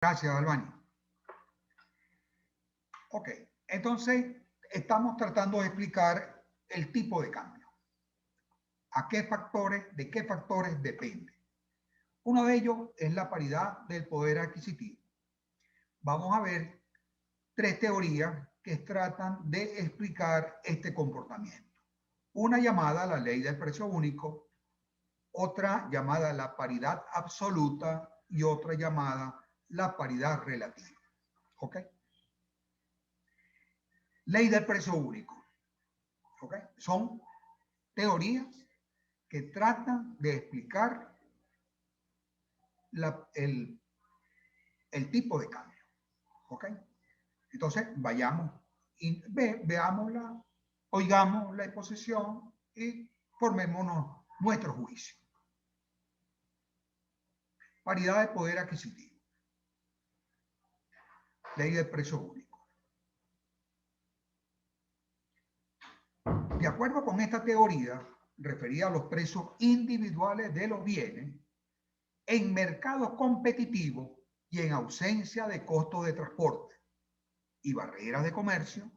Gracias, Albani. Ok, entonces estamos tratando de explicar el tipo de cambio. ¿De qué factores depende? Uno de ellos es la paridad del poder adquisitivo. Vamos a ver tres teorías que tratan de explicar este comportamiento. Una llamada la ley del precio único, otra llamada la paridad absoluta y otra llamada la paridad relativa. ¿Ok? Ley del precio único. ¿Ok? Son teorías que tratan de explicar el tipo de cambio. ¿Ok? Entonces, vayamos y veámosla, oigamos la exposición y formémonos nuestro juicio. Paridad de poder adquisitivo. Ley del precio único. De acuerdo con esta teoría, referida a los precios individuales de los bienes, en mercados competitivos y en ausencia de costos de transporte y barreras de comercio,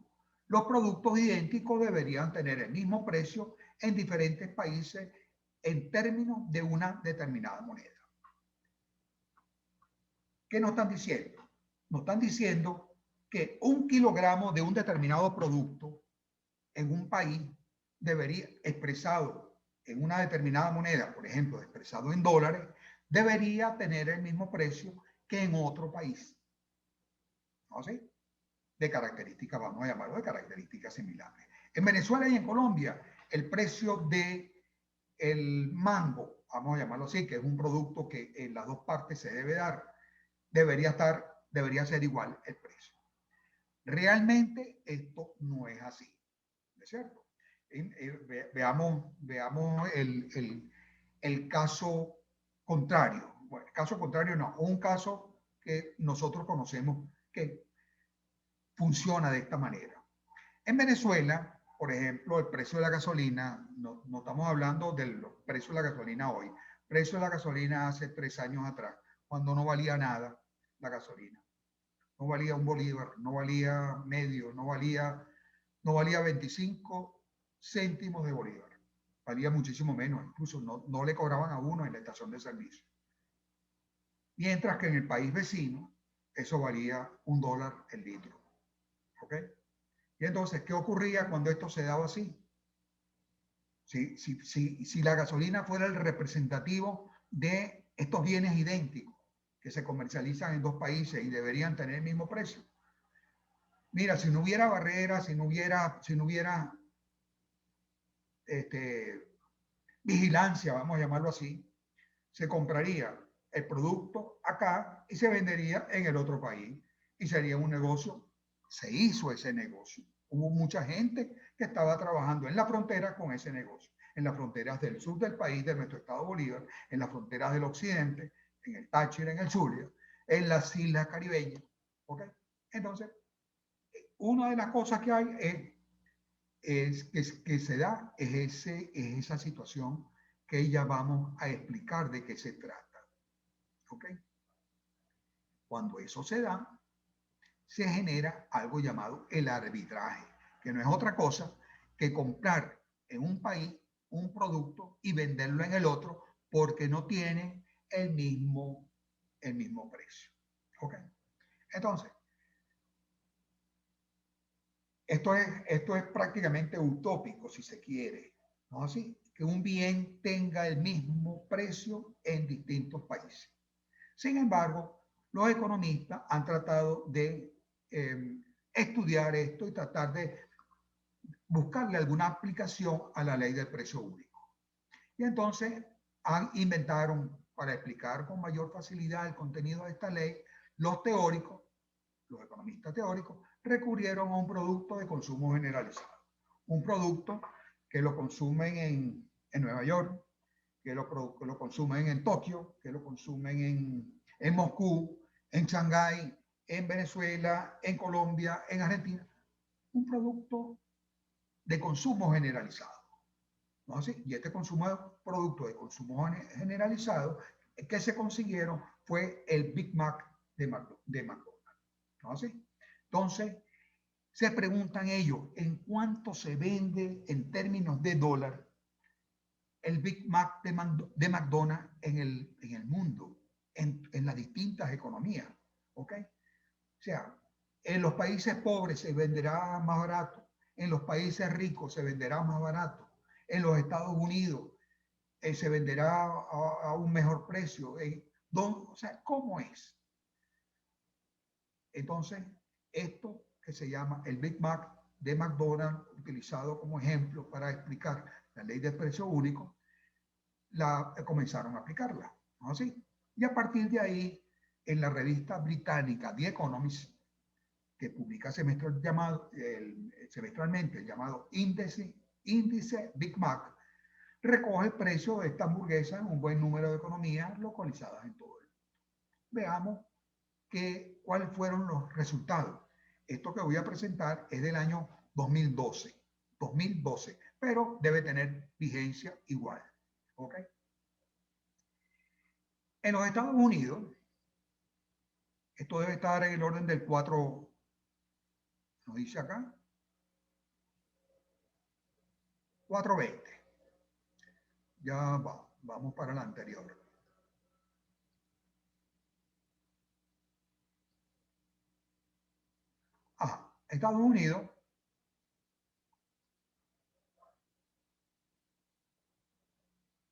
los productos idénticos deberían tener el mismo precio en diferentes países en términos de una determinada moneda. ¿Qué nos están diciendo? Nos están diciendo que un kilogramo de un determinado producto en un país debería, expresado en una determinada moneda, por ejemplo, expresado en dólares, debería tener el mismo precio que en otro país. ¿No? ¿Sí? De características, vamos a llamarlo de características similares. En Venezuela y en Colombia, el precio de el mango, vamos a llamarlo así, que es un producto que en las dos partes se debe dar, debería ser igual el precio. Realmente esto no es así, ¿no es cierto? Veamos el caso contrario. Bueno, el caso contrario no, un caso que nosotros conocemos que funciona de esta manera. En Venezuela, por ejemplo, el precio de la gasolina, no estamos hablando del precio de la gasolina hoy, el precio de la gasolina hace 3 años atrás, cuando no valía nada la gasolina. No valía un bolívar, no valía medio, no valía 25 céntimos de bolívar. Valía muchísimo menos, incluso no le cobraban a uno en la estación de servicio. Mientras que en el país vecino, eso valía $1 el litro. ¿Ok? Y entonces, ¿qué ocurría cuando esto se daba así? Si la gasolina fuera el representativo de estos bienes idénticos que se comercializan en dos países y deberían tener el mismo precio. Mira, si no hubiera barreras, si no hubiera vigilancia, vamos a llamarlo así, se compraría el producto acá y se vendería en el otro país. Y sería un negocio. Se hizo ese negocio. Hubo mucha gente que estaba trabajando en la frontera con ese negocio. En las fronteras del sur del país, de nuestro estado Bolívar, en las fronteras del occidente, en el Táchira, en el Zulia, en las islas caribeñas. ¿Okay? Entonces, una de las cosas que hay que se da es esa situación que ya vamos a explicar de qué se trata. ¿Ok? Cuando eso se da, se genera algo llamado el arbitraje, que no es otra cosa que comprar en un país un producto y venderlo en el otro porque no tiene el mismo precio. ¿Ok? Entonces, esto es prácticamente utópico, si se quiere, ¿no? Así, que un bien tenga el mismo precio en distintos países. Sin embargo, los economistas han tratado de estudiar esto y tratar de buscarle alguna aplicación a la ley del precio único. Y entonces inventaron, para explicar con mayor facilidad el contenido de esta ley, los economistas teóricos, recurrieron a un producto de consumo generalizado. Un producto que lo consumen en Nueva York, que lo consumen en Tokio, que lo consumen en Moscú, en Shanghái, en Venezuela, en Colombia, en Argentina. Un producto de consumo generalizado. ¿No? Y este producto de consumo generalizado que se consiguieron fue el Big Mac de McDonald's. ¿No así? Entonces, se preguntan ellos, ¿en cuánto se vende en términos de dólar el Big Mac de McDonald's en el mundo, en las distintas economías? ¿Ok? O sea, en los países pobres se venderá más barato, en los países ricos se venderá más barato, en los Estados Unidos se venderá a un mejor precio. O sea, ¿cómo es? Entonces, esto que se llama el Big Mac de McDonald's, utilizado como ejemplo para explicar la ley del precio único, comenzaron a aplicarla, ¿no? Así. Y a partir de ahí, en la revista británica The Economist, que publica semestralmente el llamado índice Big Mac, recoge el precio de esta hamburguesa en un buen número de economías localizadas en todo el mundo. Veamos cuáles fueron los resultados. Esto que voy a presentar es del año 2012, pero debe tener vigencia igual. ¿Ok? En los Estados Unidos, esto debe estar en el orden del 4, nos dice acá, 4.20. Ya vamos para la anterior. Estados Unidos,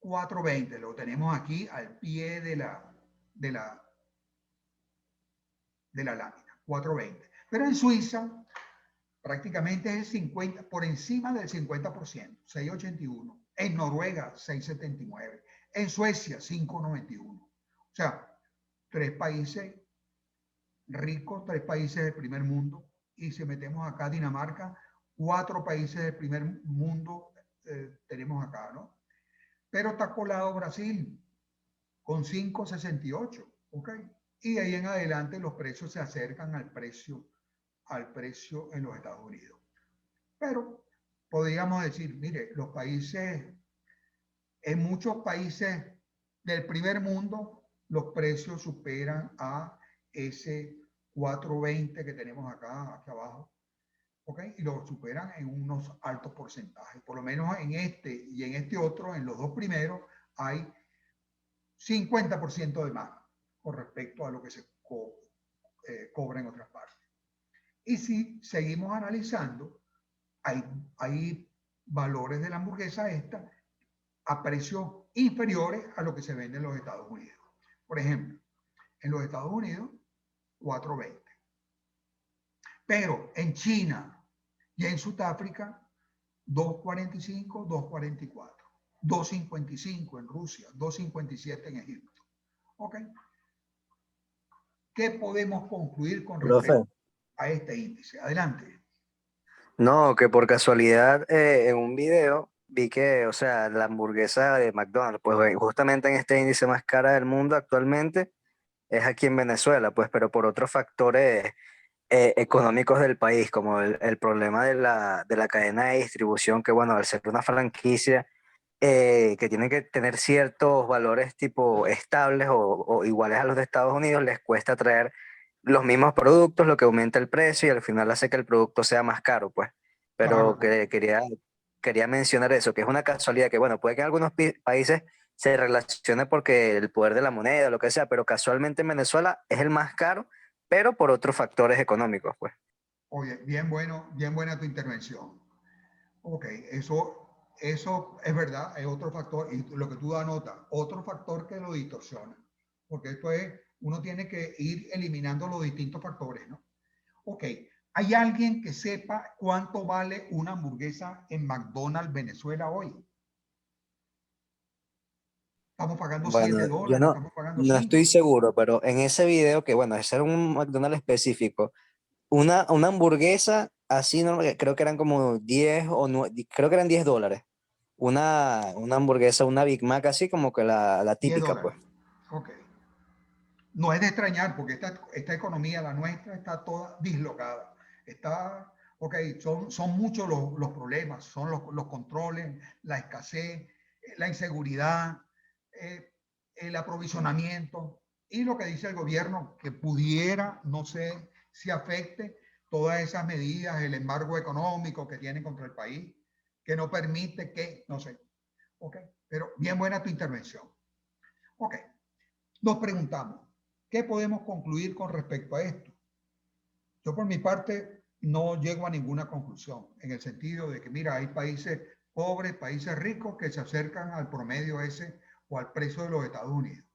$4.20, lo tenemos aquí al pie de la lámina, 4.20. Pero en Suiza, prácticamente es el 50, por encima del 50%, 6.81. En Noruega, 6.79. En Suecia, 5.91. O sea, 3 países ricos, 3 países del primer mundo. Y si metemos acá Dinamarca, 4 países del primer mundo tenemos acá, ¿no? Pero está colado Brasil con 5.68, ¿ok? Y de ahí en adelante los precios se acercan al precio en los Estados Unidos. Pero podríamos decir, mire, los países, en muchos países del primer mundo, los precios superan a ese 4.20 que tenemos acá abajo, ¿ok? Y lo superan en unos altos porcentajes. Por lo menos en este y en este otro, en los dos primeros, hay 50% de más con respecto a lo que se cobra en otras partes. Y si seguimos analizando, hay valores de la hamburguesa esta a precios inferiores a lo que se vende en los Estados Unidos. Por ejemplo, en los Estados Unidos, 4.20. Pero en China y en Sudáfrica, 2.45, 2.44. 2.55 en Rusia, 2.57 en Egipto. ¿Ok? ¿Qué podemos concluir con respecto a este índice? Adelante. No, que por casualidad en un video vi que, o sea, la hamburguesa de McDonald's, pues justamente en este índice más cara del mundo actualmente es aquí en Venezuela, pues, pero por otros factores económicos del país, como el problema de la cadena de distribución, que bueno, al ser una franquicia que tiene que tener ciertos valores tipo estables o iguales a los de Estados Unidos, les cuesta traer los mismos productos, lo que aumenta el precio y al final hace que el producto sea más caro, pues. Pero Claro. quería mencionar eso, que es una casualidad que, bueno, puede que en algunos países se relacione porque el poder de la moneda, lo que sea, pero casualmente en Venezuela es el más caro, pero por otros factores económicos, pues. Oye, bien buena tu intervención. Ok, eso es verdad, es otro factor, y lo que tú das nota, otro factor que lo distorsiona, porque esto es, uno tiene que ir eliminando los distintos factores, ¿no? Ok, ¿hay alguien que sepa cuánto vale una hamburguesa en McDonald's Venezuela hoy? Estamos pagando Bueno, yo $7, no, estamos pagando no 5. estoy seguro, pero en ese video, que bueno, ese era un McDonald's específico, una hamburguesa así, no, creo que eran como 10 o creo que eran $10. Una hamburguesa, una Big Mac así como que la típica, pues. $10. Ok. No es de extrañar porque esta economía, la nuestra, está toda dislocada. Está, ok, son muchos los problemas, son los controles, la escasez, la inseguridad, el aprovisionamiento y lo que dice el gobierno, que pudiera, no sé si afecte todas esas medidas, el embargo económico que tienen contra el país, que no permite que, no sé. Ok, pero bien buena tu intervención. Ok, nos preguntamos, ¿qué podemos concluir con respecto a esto? Yo por mi parte no llego a ninguna conclusión, en el sentido de que, mira, hay países pobres, países ricos que se acercan al promedio ese o al precio de los Estados Unidos.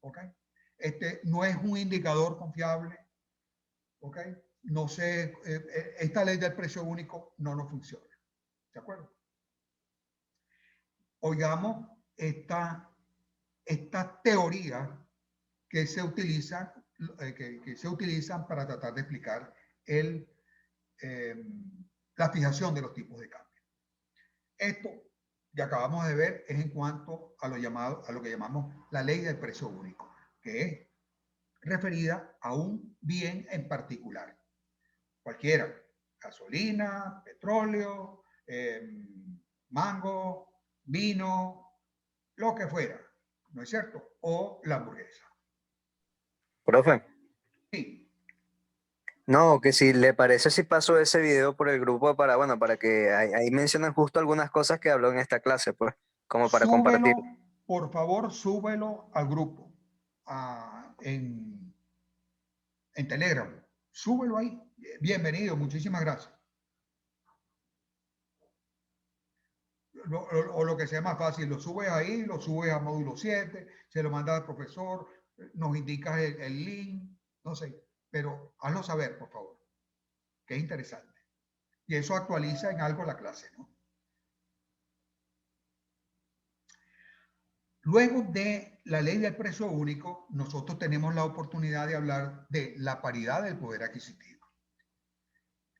¿Ok? Este no es un indicador confiable. ¿Ok? No sé, esta ley del precio único no nos funciona. ¿De acuerdo? Oigamos esta teoría que se utilizan, que se utilizan para tratar de explicar el, eh, la fijación de los tipos de cambio. Esto que acabamos de ver es en cuanto a lo que llamamos la ley del precio único, que es referida a un bien en particular, cualquiera, gasolina, petróleo, mango, vino, lo que fuera, ¿no es cierto? O la hamburguesa. Profe, Sí, no, que si le parece si paso ese video por el grupo para, bueno, para que ahí mencionen justo algunas cosas que habló en esta clase, pues, como para compartir. súbelo, por favor, súbelo al grupo, en Telegram. Súbelo ahí. Bienvenido, muchísimas gracias. O lo que sea más fácil, lo subes ahí, lo subes a módulo 7, se lo manda al profesor, nos indicas el link, no sé, pero hazlo saber, por favor, que es interesante. Y eso actualiza en algo la clase, ¿no? Luego de la ley del precio único, nosotros tenemos la oportunidad de hablar de la paridad del poder adquisitivo.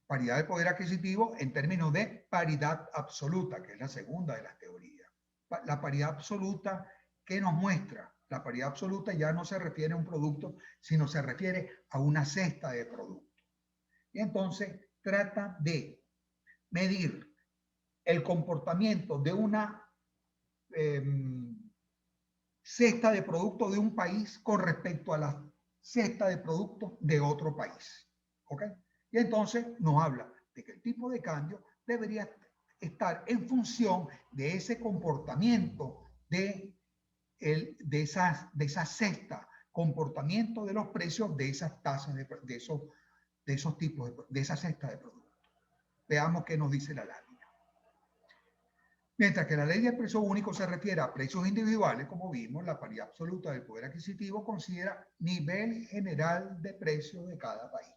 Paridad del poder adquisitivo en términos de paridad absoluta, que es la segunda de las teorías. La paridad absoluta, ¿qué nos muestra? La paridad absoluta ya no se refiere a un producto, sino se refiere a una cesta de productos. Y entonces trata de medir el comportamiento de una eh, cesta de productos de un país con respecto a la cesta de productos de otro país. ¿Ok? Y entonces nos habla de que el tipo de cambio debería estar en función de ese comportamiento de esa cesta, comportamiento de los precios de esas tasas, de esos tipos, de esa cesta de productos. Veamos qué nos dice la lámina. Mientras que la ley del precio único se refiere a precios individuales, como vimos, la paridad absoluta del poder adquisitivo considera nivel general de precios de cada país.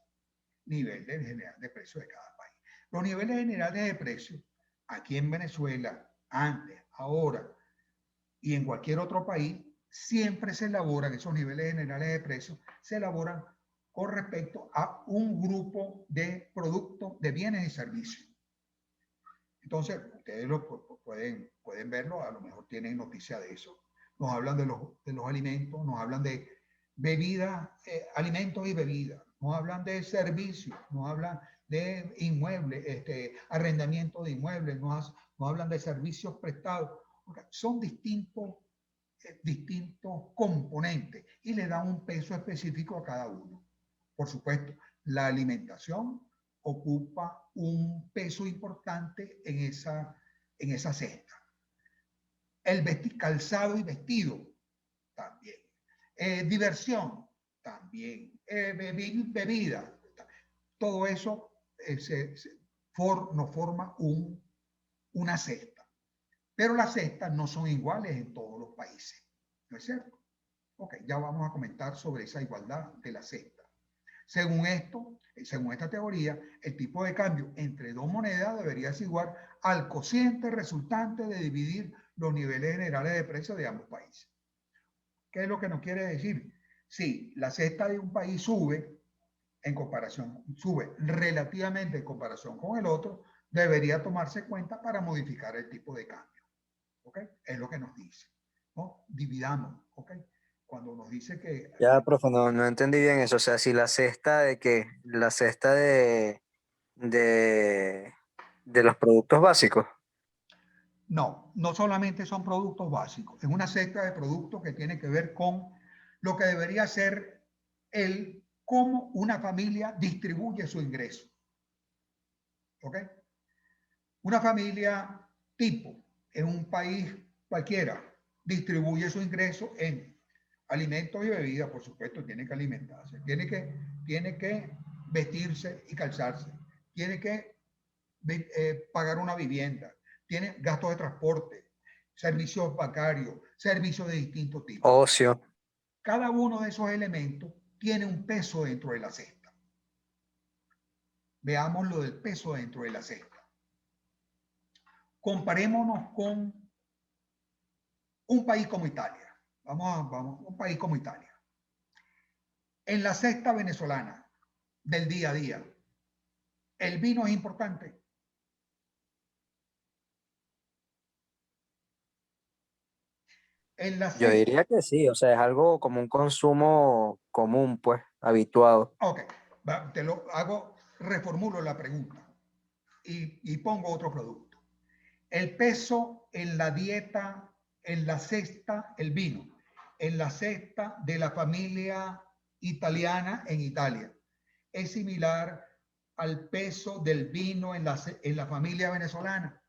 Nivel general de precios de cada país. Los niveles generales de precios, aquí en Venezuela, antes, ahora y en cualquier otro país, siempre se elaboran, esos niveles generales de precios, se elaboran con respecto a un grupo de productos, de bienes y servicios. Entonces, ustedes pueden verlo, a lo mejor tienen noticia de eso. Nos hablan de los alimentos, nos hablan de bebidas, alimentos y bebidas, nos hablan de servicios, nos hablan de inmuebles, arrendamiento de inmuebles, nos hablan de servicios prestados. Son distintos componentes y le dan un peso específico a cada uno. Por supuesto, la alimentación ocupa un peso importante en esa cesta. Calzado y vestido también. Diversión también. Bebida. Todo eso nos forma una cesta. Pero las cestas no son iguales en todos los países. ¿No es cierto? Ok, ya vamos a comentar sobre esa igualdad de la cesta. Según esta teoría, el tipo de cambio entre dos monedas debería ser igual al cociente resultante de dividir los niveles generales de precios de ambos países. ¿Qué es lo que nos quiere decir? Si la cesta de un país sube sube relativamente en comparación con el otro, debería tomarse cuenta para modificar el tipo de cambio. ¿Ok? Es lo que nos dice. ¿No? Dividamos. ¿Ok? Cuando nos dice que... Ya, profe, no entendí bien eso. O sea, si la cesta de qué, la cesta de, de los productos básicos. No, no solamente son productos básicos, es una cesta de productos que tiene que ver con lo que debería ser el cómo una familia distribuye su ingreso. ¿Ok? Una familia tipo en un país cualquiera distribuye su ingreso en alimentos y bebidas, por supuesto, tiene que alimentarse, tiene que vestirse y calzarse, tiene que pagar una vivienda, tiene gastos de transporte, servicios bancarios, servicios de distintos tipos. Ocio. Cada uno de esos elementos tiene un peso dentro de la cesta. Veamos lo del peso dentro de la cesta. Comparémonos con un país como Italia. Vamos, un país como Italia. En la cesta venezolana del día a día, ¿el vino es importante? En la Yo cesta, diría que sí, o sea, es algo como un consumo común, pues, habituado. ok, te lo hago, reformulo la pregunta y pongo otro producto. El peso en la dieta, en la cesta, el vino, en la cesta de la familia italiana en Italia, es similar al peso del vino en la familia venezolana.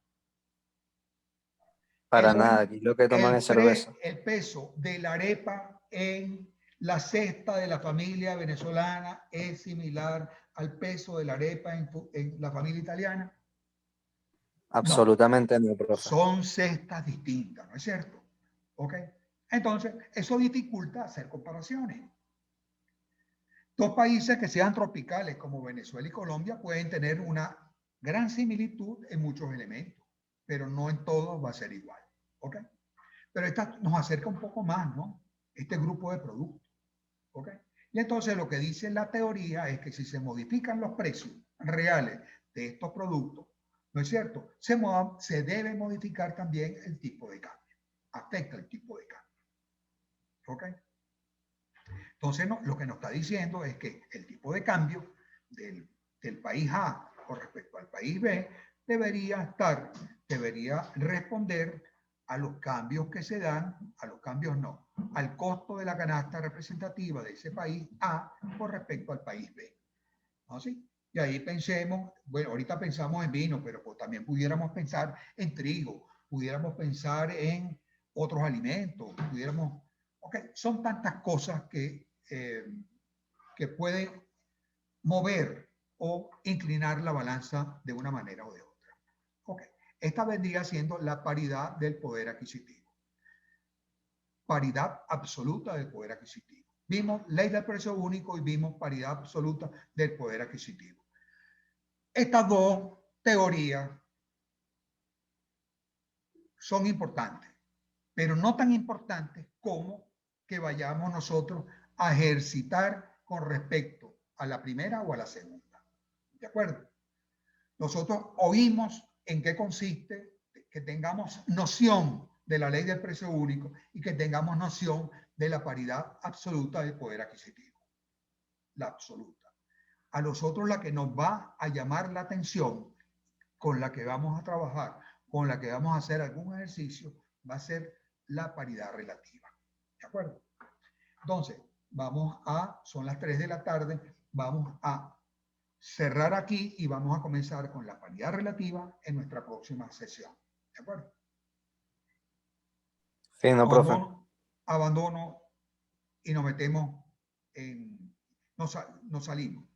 Para nada, aquí lo que toman es cerveza. El peso de la arepa en la cesta de la familia venezolana es similar al peso de la arepa en la familia italiana. No, Absolutamente no, profe. son cestas distintas, ¿no es cierto? ¿Ok? Entonces, eso dificulta hacer comparaciones. Dos países que sean tropicales como Venezuela y Colombia pueden tener una gran similitud en muchos elementos, pero no en todos va a ser igual. ¿Ok? Pero esta nos acerca un poco más, ¿no? Este grupo de productos. ¿Ok? Y entonces lo que dice la teoría es que si se modifican los precios reales de estos productos, ¿no es cierto? Se debe modificar también el tipo de cambio. Afecta el tipo de cambio. ¿Ok? Entonces, no, lo que nos está diciendo es que el tipo de cambio del país A con respecto al país B debería responder a los cambios que se dan, a los cambios no, al costo de la canasta representativa de ese país A con respecto al país B. ¿No? ¿Sí? Y ahí pensemos, bueno, ahorita pensamos en vino, pero pues también pudiéramos pensar en trigo, pudiéramos pensar en otros alimentos, pudiéramos, ok, son tantas cosas que pueden mover o inclinar la balanza de una manera o de otra. Ok, esta vendría siendo la paridad del poder adquisitivo. Paridad absoluta del poder adquisitivo. Vimos ley del precio único y vimos paridad absoluta del poder adquisitivo. Estas dos teorías son importantes, pero no tan importantes como que vayamos nosotros a ejercitar con respecto a la primera o a la segunda. ¿De acuerdo? Nosotros oímos en qué consiste, que tengamos noción de la ley del precio único y que tengamos noción de la paridad absoluta del poder adquisitivo. La absoluta. A nosotros la que nos va a llamar la atención, con la que vamos a trabajar, con la que vamos a hacer algún ejercicio, va a ser la paridad relativa. ¿De acuerdo? Entonces, son las 3 de la tarde, vamos a cerrar aquí y vamos a comenzar con la paridad relativa en nuestra próxima sesión. ¿De acuerdo? Sí, no, profe. Abandono y nos metemos nos salimos.